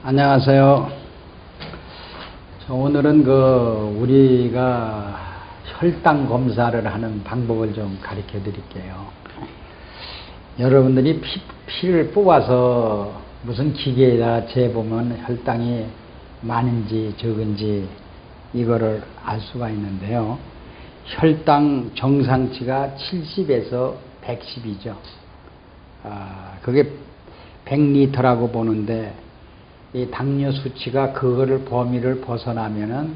안녕하세요. 오늘은 우리가 혈당 검사를 하는 방법을 좀 가르쳐 드릴게요. 여러분들이 피를 뽑아서 무슨 기계에다 재보면 혈당이 많은지 적은지 이거를 알 수가 있는데요. 혈당 정상치가 70에서 110이죠. 그게 100리터라고 보는데 이 당뇨 수치가 그거를 범위를 벗어나면은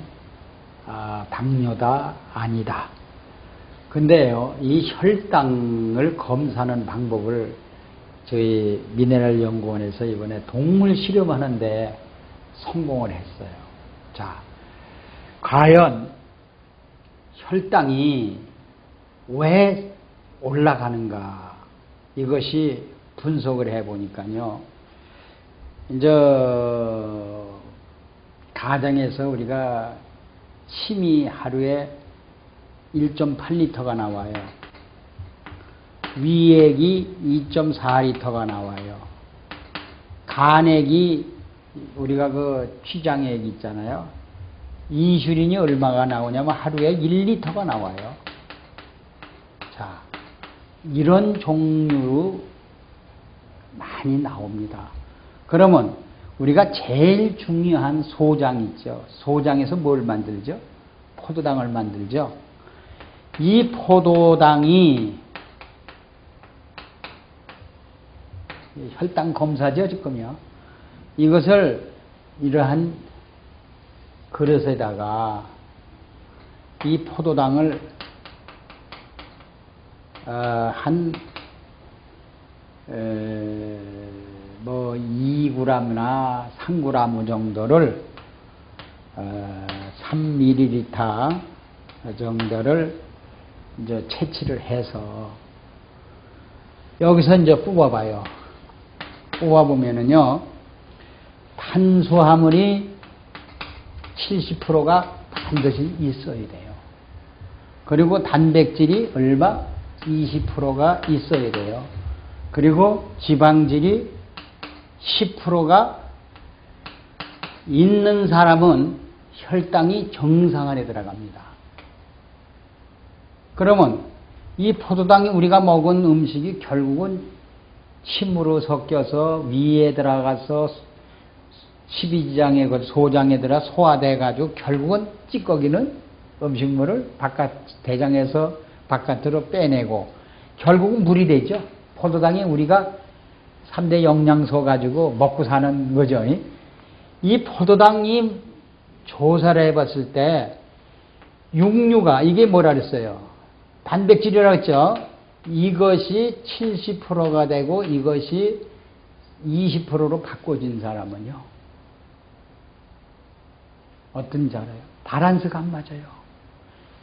당뇨다 아니다. 근데요, 이 혈당을 검사하는 방법을 저희 미네랄 연구원에서 이번에 동물 실험하는데 성공을 했어요. 자, 과연 혈당이 왜 올라가는가, 이것이 분석을 해보니까요, 이제 가정에서 우리가 침이 하루에 1.8리터가 나와요. 위액이 2.4리터가 나와요. 간액이 우리가 췌장액 있잖아요. 인슐린이 얼마가 나오냐면 하루에 1리터가 나와요. 자, 이런 종류로 많이 나옵니다. 그러면 우리가 제일 중요한 소장 있죠. 소장에서 뭘 만들죠? 포도당을 만들죠. 이 포도당이 혈당 검사죠, 지금요. 이것을 이러한 그릇에다가 이 포도당을 한 2g나 3g 정도를 3ml 정도를 이제 채취를 해서 여기서 이제 뽑아봐요. 뽑아보면은요, 탄수화물이 70%가 반드시 있어야 돼요. 그리고 단백질이 얼마? 20%가 있어야 돼요. 그리고 지방질이 10%가 있는 사람은 혈당이 정상 안에 들어갑니다. 그러면 이 포도당이 우리가 먹은 음식이 결국은 침으로 섞여서 위에 들어가서 십이지장에 소장에 들어 소화돼 가지고 결국은 찌꺼기는 음식물을 대장에서 바깥으로 빼내고 결국은 물이 되죠. 포도당이 우리가 3대 영양소 가지고 먹고 사는 거죠. 이 포도당이 조사를 해봤을 때 육류가 이게 뭐라 그랬어요? 단백질이라고 했죠. 이것이 70%가 되고 이것이 20%로 바꿔진 사람은요, 어떤지 알아요? 밸런스가 안 맞아요.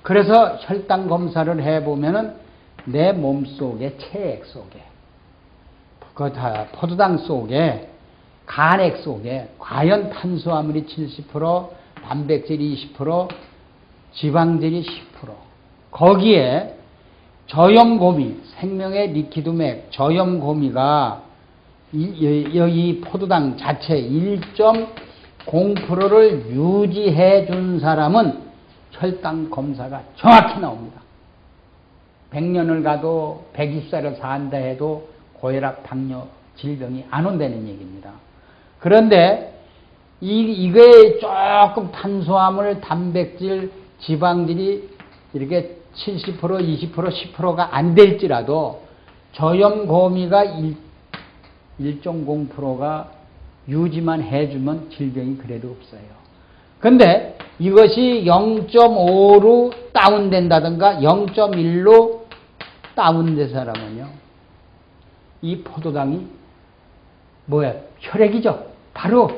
그래서 혈당 검사를 해보면은 내 몸속에, 체액 속에, 포도당 속에, 간액 속에 과연 탄수화물이 70%, 단백질이 20%, 지방질이 10%, 거기에 저염고미, 생명의 리퀴드맥, 저염고미가 이 포도당 자체 1.0%를 유지해 준 사람은 혈당 검사가 정확히 나옵니다. 100년을 가도 120살을 산다 해도 고혈압, 당뇨, 질병이 안 온다는 얘기입니다. 그런데 이거에 조금 탄수화물, 단백질, 지방질이 이렇게 70%, 20%, 10%가 안 될지라도 저염고미가 1.0%가 유지만 해주면 질병이 그래도 없어요. 근데 이것이 0.5로 다운된다든가 0.1로 다운된 사람은요, 이 포도당이 뭐야? 혈액이죠. 바로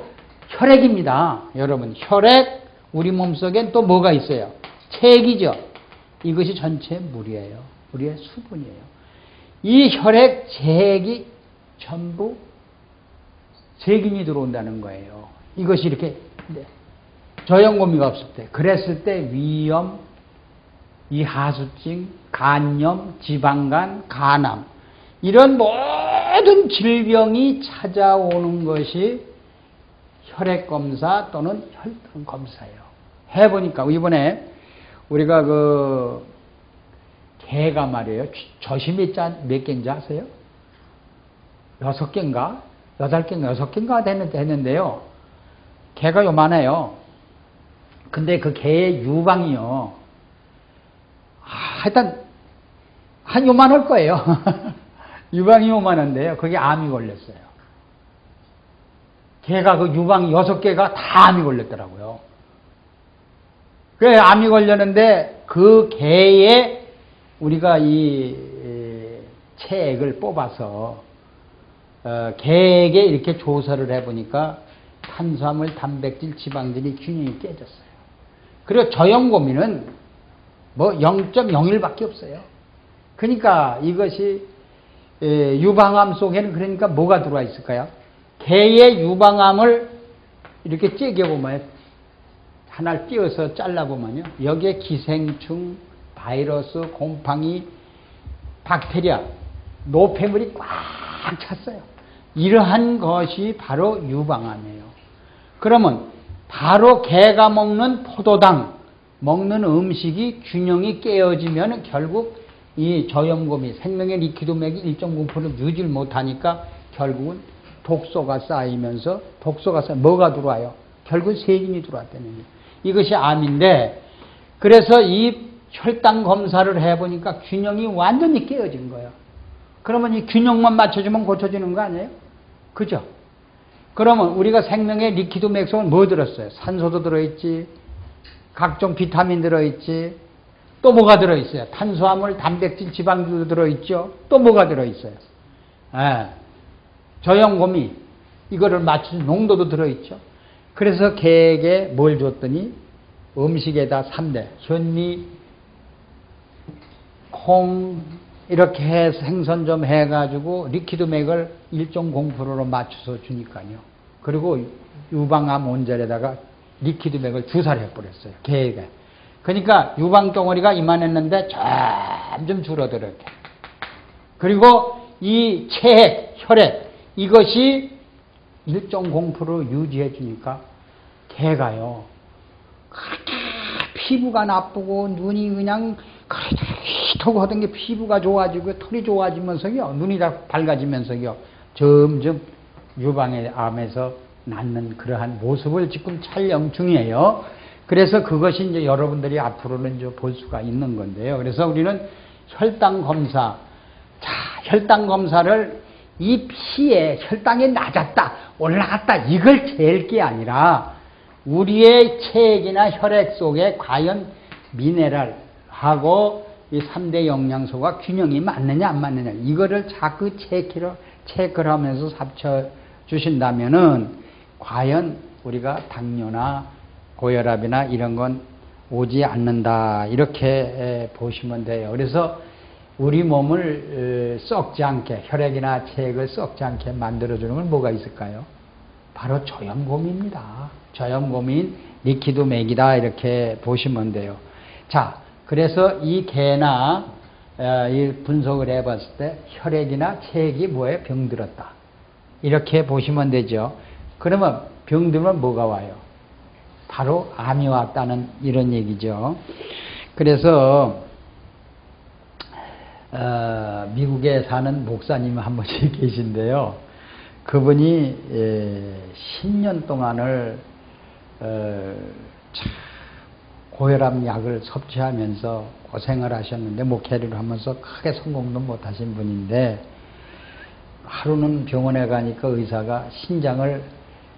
혈액입니다. 여러분, 혈액, 우리 몸속엔 또 뭐가 있어요? 체액이죠. 이것이 전체 물이에요. 우리의 수분이에요. 이 혈액, 체액이 전부 세균이 들어온다는 거예요. 이것이 이렇게 저염고미가 없을 때, 그랬을 때 위염, 이하수증, 간염, 지방간, 간암, 이런 모든 질병이 찾아오는 것이 혈액검사 또는 혈당검사예요. 해보니까 이번에 우리가 개가 말이에요. 젖이 몇 개인지 아세요? 6개인가? 8개인가? 6개인가 됐는데요. 개가 요만해요. 근데 그 개의 유방이요. 하여튼 한 요만할 거예요. 유방이 요만한데요. 그게 암이 걸렸어요. 개가 그 유방 6개가 다 암이 걸렸더라고요. 그래 암이 걸렸는데 그 개에 우리가 이 체액을 뽑아서 개에게 이렇게 조사를 해보니까 탄수화물, 단백질, 지방들이 균형이 깨졌어요. 그리고 저염고민은 뭐 0.01밖에 없어요. 그러니까 이것이 유방암 속에는 그러니까 뭐가 들어와 있을까요? 개의 유방암을 이렇게 째겨보면 하나를 띄어서 잘라보면요. 여기에 기생충, 바이러스, 곰팡이, 박테리아, 노폐물이 꽉 찼어요. 이러한 것이 바로 유방암이에요. 그러면 바로 개가 먹는 포도당, 먹는 음식이 균형이 깨어지면 결국 이 저염곰이 생명의 리퀴드맥이 1.0% 유지를 못하니까 결국은 독소가 쌓이면서 뭐가 들어와요? 결국은 세균이 들어왔다는 거예요. 이것이 암인데 그래서 이 혈당 검사를 해보니까 균형이 완전히 깨어진 거예요. 그러면 이 균형만 맞춰주면 고쳐지는 거 아니에요? 그죠? 그러면 우리가 생명의 리퀴드 맥스는 뭐 들었어요? 산소도 들어있지, 각종 비타민 들어있지, 또 뭐가 들어있어요? 탄수화물, 단백질, 지방도 들어있죠. 또 뭐가 들어있어요? 저염고미, 이거를 맞추는 농도도 들어있죠. 그래서 개에게 뭘 줬더니 음식에다 3대, 현미, 콩, 이렇게 해서 생선 좀 해가지고 리퀴드맥을 1.0%로 맞춰서 주니까요. 그리고 유방암 원젤에다가 리퀴드맥을 주사를 해버렸어요. 개에게. 그러니까 유방덩어리가 이만했는데 점점 줄어들어요. 그리고 이 체액, 혈액, 이것이 1.0% 유지해 주니까 개가요. 피부가 나쁘고 눈이 그냥 희떡 하던 게 피부가 좋아지고 털이 좋아지면서요. 눈이 다 밝아지면서요. 점점 유방의 암에서 낫는 그러한 모습을 지금 촬영 중이에요. 그래서 그것이 이제 여러분들이 앞으로는 이제 볼 수가 있는 건데요. 그래서 우리는 혈당 검사, 혈당 검사를 이 피에 혈당이 낮았다, 올라갔다 이걸 잴 게 아니라 우리의 체액이나 혈액 속에 과연 미네랄하고 이 3대 영양소가 균형이 맞느냐 안 맞느냐 이거를 자꾸 체크를 하면서 합쳐 주신다면은 과연 우리가 당뇨나 고혈압이나 이런 건 오지 않는다 이렇게 보시면 돼요. 그래서 우리 몸을 썩지 않게 혈액이나 체액을 썩지 않게 만들어주는 건 뭐가 있을까요? 바로 저염곰입니다. 저염곰인 리퀴드맥이다 이렇게 보시면 돼요. 자, 그래서 이 개나 이 분석을 해봤을 때 혈액이나 체액이 뭐예요? 병들었다. 이렇게 보시면 되죠. 그러면 병들면 뭐가 와요? 바로 암이 왔다는 이런 얘기죠. 그래서 미국에 사는 목사님 한 분이 계신데요. 그분이 10년 동안을 고혈압 약을 섭취하면서 고생을 하셨는데 목회를 하면서 크게 성공도 못하신 분인데 하루는 병원에 가니까 의사가 신장을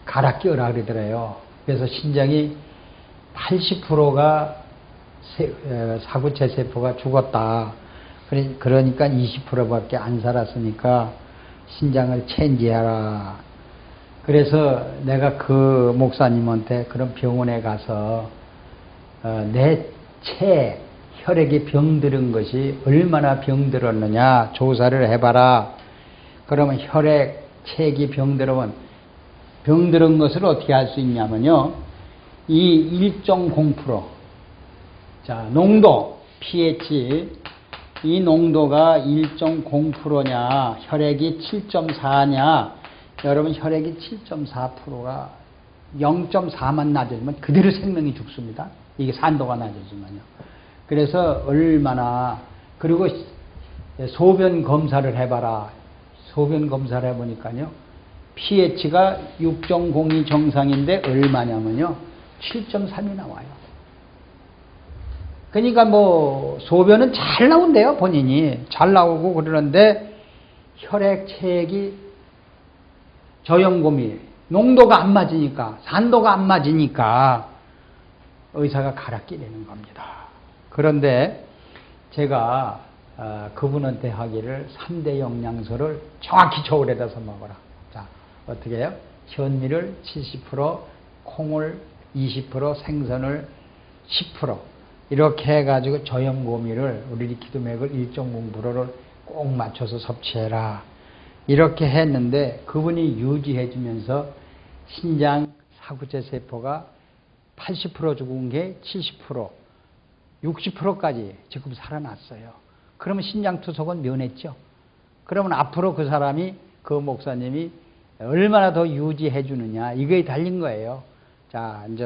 갈아 끼우라 그러더래요. 그래서 신장이 80%가 사구체 세포가 죽었다. 그러니까 20%밖에 안 살았으니까 신장을 체인지하라. 그래서 내가 그 목사님한테 그런 병원에 가서 내 체, 혈액이 병들은 것이 얼마나 병들었느냐 조사를 해봐라. 그러면 혈액, 체액이 병들은 것을 어떻게 할 수 있냐면요. 이 1.0%, 자, 농도, pH, 이 농도가 1.0%냐, 혈액이 7.4냐, 여러분 혈액이 7.4%가 0.4만 낮아지면 그대로 생명이 죽습니다. 이게 산도가 낮아지면요. 그래서 얼마나, 그리고 소변 검사를 해봐라. 소변 검사를 해보니까요, pH가 6.0이 정상인데 얼마냐면요, 7.3이 나와요. 그러니까 뭐 소변은 잘 나온대요. 본인이 잘 나오고 그러는데 혈액 체액이 저염곰이 농도가 안 맞으니까, 산도가 안 맞으니까 의사가 갈아 끼내는 겁니다. 그런데 제가 그분한테 하기를 3대 영양소를 정확히 저울에다 서 먹어라. 자, 어떻게 해요? 현미를 70%, 콩을 20%, 생선을 10%, 이렇게 해가지고 저염고미를, 우리 리퀴드맥을 1.0%를 꼭 맞춰서 섭취해라. 이렇게 했는데 그분이 유지해주면서 신장 사구체 세포가 80% 죽은 게 70%, 60%까지 지금 살아났어요. 그러면 신장 투석은 면했죠. 그러면 앞으로 그 사람이, 그 목사님이 얼마나 더 유지해 주느냐, 이거에 달린 거예요. 자, 이제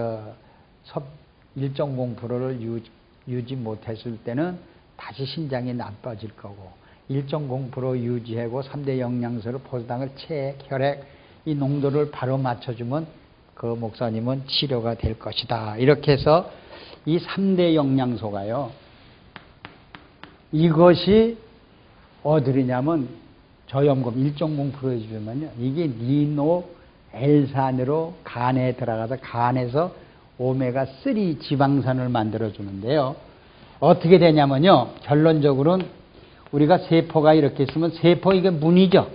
1.0%를 유지 못했을 때는 다시 신장이 나빠질 거고, 1.0% 유지하고 3대 영양소를 포도당을 체액, 혈액 이 농도를 바로 맞춰주면 그 목사님은 치료가 될 것이다. 이렇게 해서 이 3대 영양소가요, 이것이 어디냐면 저염금 1.0% 해주면요, 이게 리노엘산으로 간에 들어가서 간에서 오메가3 지방산을 만들어 주는데요. 어떻게 되냐면요, 결론적으로는 우리가 세포가 이렇게 있으면 세포, 이게 문이죠.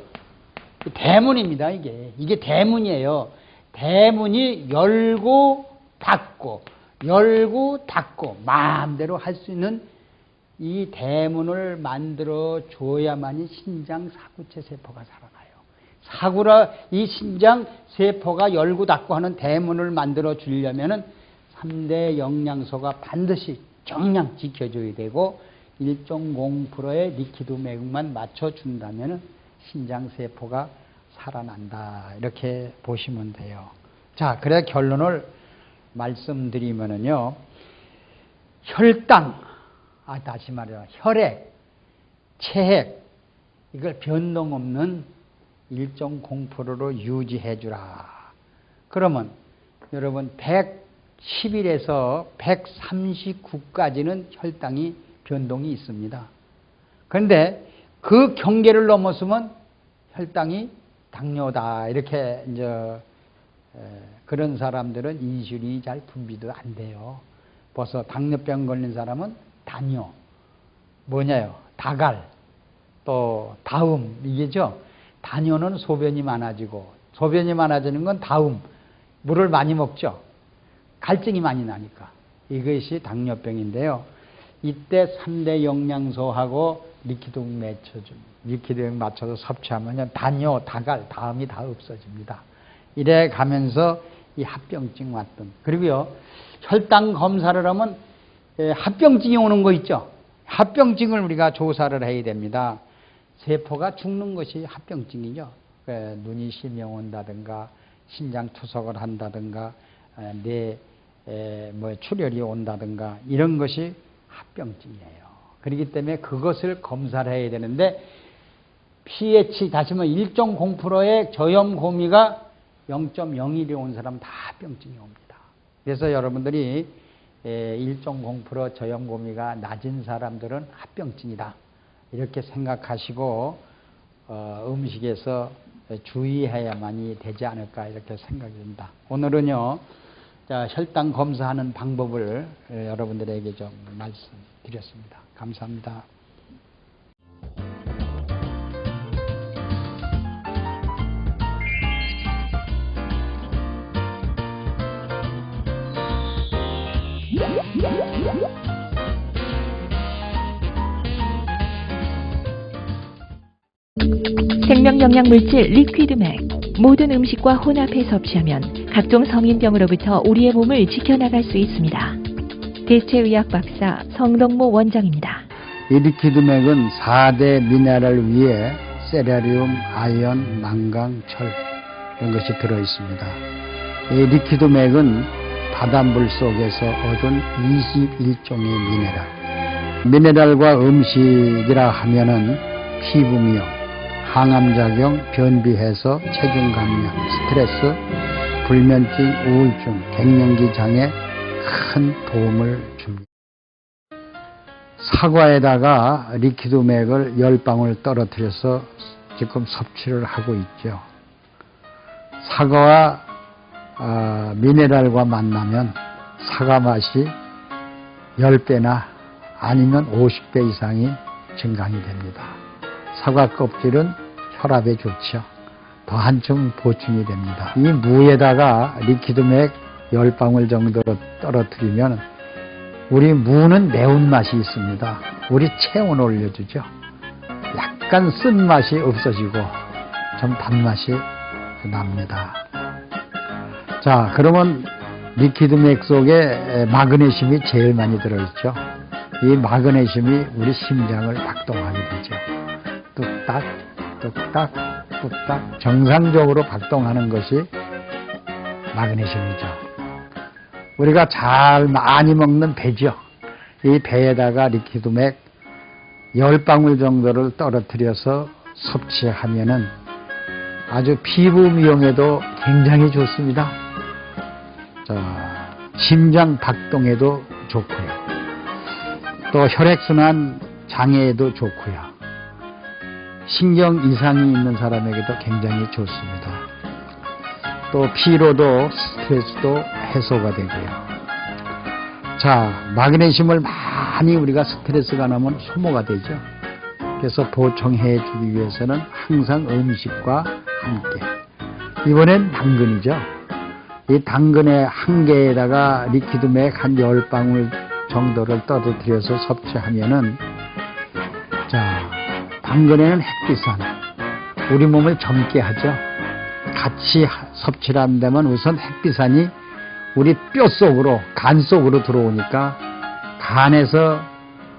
대문입니다. 이게 대문이에요. 대문이 열고 닫고 열고 닫고 마음대로 할 수 있는 이 대문을 만들어 줘야만이 신장 사구체 세포가 살아나요. 이 신장 세포가 열고 닫고 하는 대문을 만들어 주려면은 3대 영양소가 반드시 정량 지켜줘야 되고 1.0%의 리퀴드 맥만 맞춰 준다면은 신장 세포가 살아난다. 이렇게 보시면 돼요. 자, 그래 결론을 말씀드리면은요, 혈당, 다시 말해서 혈액, 체액, 이걸 변동 없는 1.0%로 유지해 주라. 그러면 여러분 111에서 139까지는 혈당이 변동이 있습니다. 그런데 그 경계를 넘어서면 혈당이 당뇨다. 이렇게 이제 그런 사람들은 인슐린이 잘 분비도 안 돼요. 벌써 당뇨병 걸린 사람은 당뇨, 뭐냐요? 다갈, 또 다음, 이게죠. 당뇨는 소변이 많아지고, 소변이 많아지는 건 다음, 물을 많이 먹죠. 갈증이 많이 나니까. 이것이 당뇨병인데요. 이때 3대 영양소하고 리퀴드액 맞춰서 섭취하면 당뇨, 다갈, 다음이 다 없어집니다. 이래 가면서 이 합병증 왔던, 그리고요, 혈당 검사를 하면 합병증이 오는 거 있죠. 합병증을 우리가 조사를 해야 됩니다. 세포가 죽는 것이 합병증이죠. 눈이 실명 온다든가, 신장 투석을 한다든가, 출혈이 온다든가, 이런 것이 합병증이에요. 그렇기 때문에 그것을 검사를 해야 되는데, pH, 다시 말해 1.0%의 저염고미가 0.01이 온 사람 다 합병증이 옵니다. 그래서 여러분들이 1.0% 저염고미가 낮은 사람들은 합병증이다. 이렇게 생각하시고 음식에서 주의해야만이 되지 않을까, 이렇게 생각이 듭니다. 오늘은요, 혈당 검사하는 방법을 여러분들에게 좀 말씀드렸습니다. 감사합니다. 생명영양물질 리퀴드맥, 모든 음식과 혼합해 섭취하면 각종 성인병으로부터 우리의 몸을 지켜나갈 수 있습니다. 대체의학 박사 성동모 원장입니다. 이 리퀴드맥은 4대 미네랄을 위해 세라리움, 아연, 망강, 철 이런 것이 들어있습니다. 이 리퀴드맥은 바닷물 속에서 얻은 21종의 미네랄과 음식이라 하면은 피부미용, 항암작용, 변비해소, 체중 감량, 스트레스, 불면증, 우울증, 갱년기 장애 큰 도움을 줍니다. 사과에다가 리퀴드맥을 10방울 떨어뜨려서 지금 섭취를 하고 있죠. 사과와 미네랄과 만나면 사과 맛이 10배나 아니면 50배 이상이 증강이 됩니다. 사과 껍질은 혈압에 좋죠. 더 한층 보충이 됩니다. 이 무에다가 리퀴드맥 10방울 정도로 떨어뜨리면 우리 무는 매운맛이 있습니다. 우리 체온을 올려주죠. 약간 쓴맛이 없어지고 좀 단맛이 납니다. 자, 그러면 리퀴드맥 속에 마그네슘이 제일 많이 들어있죠. 이 마그네슘이 우리 심장을 박동하게 되죠. 뚝딱 뚝딱 뚝딱 정상적으로 박동하는 것이 마그네슘이죠. 우리가 잘 많이 먹는 배죠. 이 배에다가 리퀴드맥 10방울 정도를 떨어뜨려서 섭취하면은 아주 피부 미용에도 굉장히 좋습니다. 자, 심장 박동에도 좋고요. 또 혈액순환 장애에도 좋고요. 신경 이상이 있는 사람에게도 굉장히 좋습니다. 또 피로도 스트레스도 해소가 되고요. 자, 마그네슘을 많이 우리가 스트레스가 나면 소모가 되죠. 그래서 보충해 주기 위해서는 항상 음식과 함께. 이번엔 당근이죠. 이 당근의 한 개에다가 리퀴드맥 한 10방울 정도를 떨어뜨려서 섭취하면은, 자, 당근에는 햇빛산, 우리 몸을 젊게 하죠. 같이 섭취를 한다면 우선 햇빛산이 우리 뼈 속으로, 간 속으로 들어오니까 간에서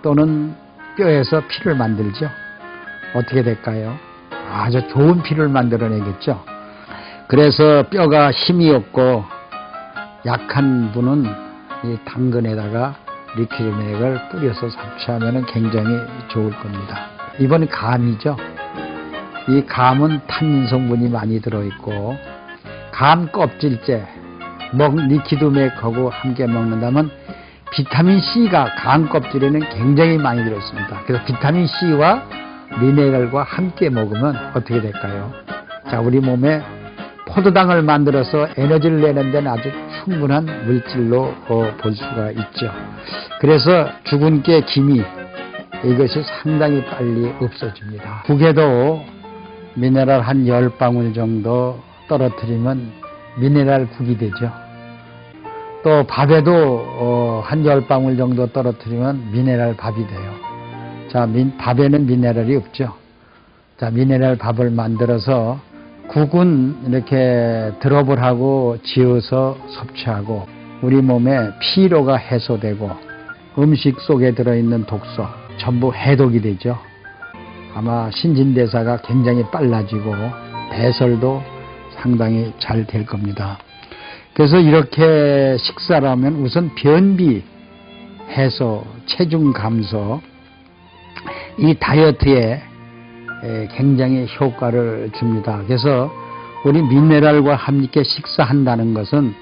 또는 뼈에서 피를 만들죠. 어떻게 될까요? 아주 좋은 피를 만들어내겠죠. 그래서 뼈가 힘이 없고 약한 분은 이 당근에다가 리퀴드맥을 뿌려서 섭취하면 굉장히 좋을 겁니다. 이번 감이죠. 이 감은 탄닌 성분이 많이 들어있고, 감 껍질째 리퀴드맥하고 함께 먹는다면 비타민C가 감 껍질에는 굉장히 많이 들어있습니다. 그래서 비타민C와 미네랄과 함께 먹으면 어떻게 될까요? 자, 우리 몸에 포도당을 만들어서 에너지를 내는 데는 아주 충분한 물질로 볼 수가 있죠. 그래서 죽은 깨 기미, 이것이 상당히 빨리 없어집니다. 국에도 미네랄 한 10방울 정도 떨어뜨리면 미네랄 국이 되죠. 또 밥에도 한 10방울 정도 떨어뜨리면 미네랄 밥이 돼요. 자, 밥에는 미네랄이 없죠. 자, 미네랄 밥을 만들어서 국은 이렇게 드롭을 하고 지어서 섭취하고 우리 몸에 피로가 해소되고 음식 속에 들어있는 독소 전부 해독이 되죠. 아마 신진대사가 굉장히 빨라지고 배설도 상당히 잘 될 겁니다. 그래서 이렇게 식사를 하면 우선 변비 해소, 체중 감소, 이 다이어트에 굉장히 효과를 줍니다. 그래서 우리 미네랄과 함께 식사한다는 것은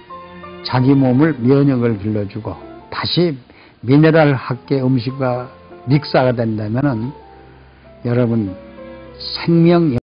자기 몸을 면역을 길러주고 다시 미네랄 함께 음식과 믹사가 된다면은 여러분 생명